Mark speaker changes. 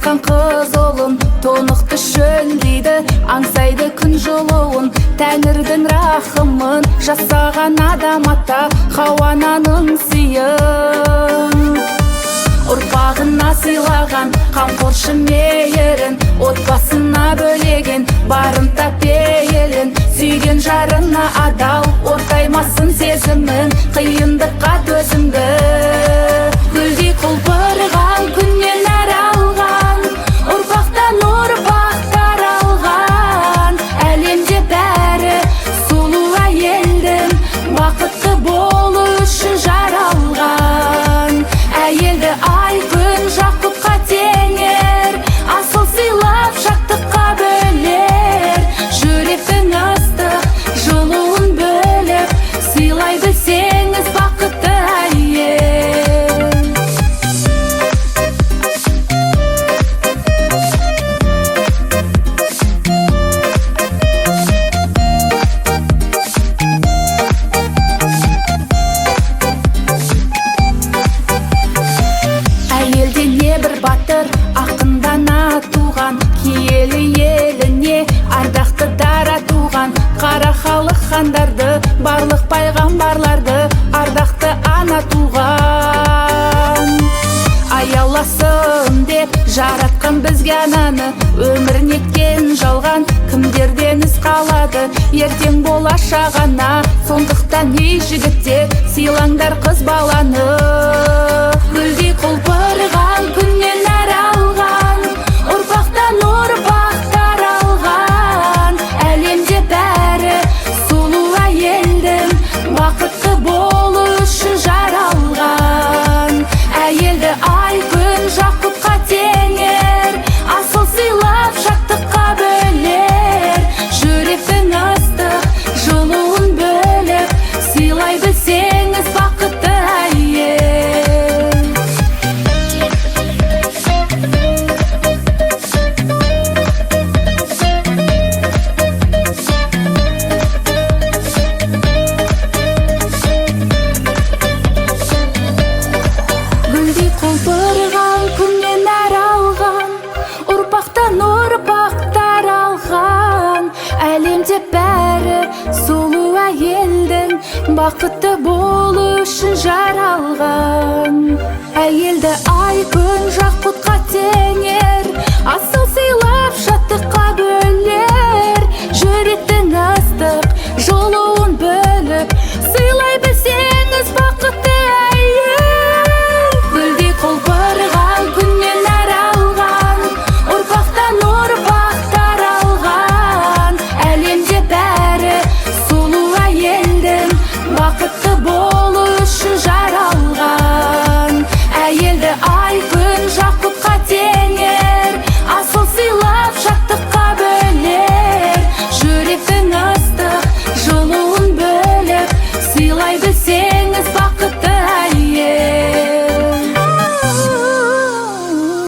Speaker 1: жатқан қыз ұлын, тонықты шөлдейді, аңсайды күн жылуын. Тәңірдің рахымын жасаған адам ата, Хауа-ананың сыйын. Ұрпағына сыйлаған қамқоршы мейірін, отбасына бөлеген барынта пейілін. Сүйген жарына адал, ортаймасын сезімін, қиындыққа төзімді. Гүлдей құлпырған күннен әрі алған, ұрпақтан ұрпақтар алған. Әлемде бәрі сұлу әйелдің, бақытты болу үшін жаралған. Әйелді ай күн жақұтқа теңер, асыл сыйлап шаттыққа бөлер. Жүректің ыстық жылуын бөліп, сыйлай білсеңіз бақытты әйел. Әйелде не бір батыр, ақындана туған, киелі еліне ардақты дара туған. Қара халық хандарды, барлық пайғамбарларды ардақты ана туған. Аяласын деп жаратқан бізге ананы, өмір неткен жалған, кімдерден із қалады ертең болашақ ана. Сондықтан ей жігіттер, сыйлаңдар қыз баланы. Гүлдей құлпырған күннен әрі алған, ұрпақтан ұрпақтар алған. Әлемде бәрі сұлу әйелдің, бақытты болу үшін жаралған. Әйелді ай күн жақұтқа теңер, асыл сыйлап шаттыққа бөлер. Жүректің ыстық жылуын бөліп, сыйлай білсеңіз бақытты әйел. Гүлдей құлпырған күннен әрі алған, ұрпақтан ұрпақтар алған. Әлемде бәрі сұлу әйелдің, бақытты болу үшін жаралған. Әйелді ай күн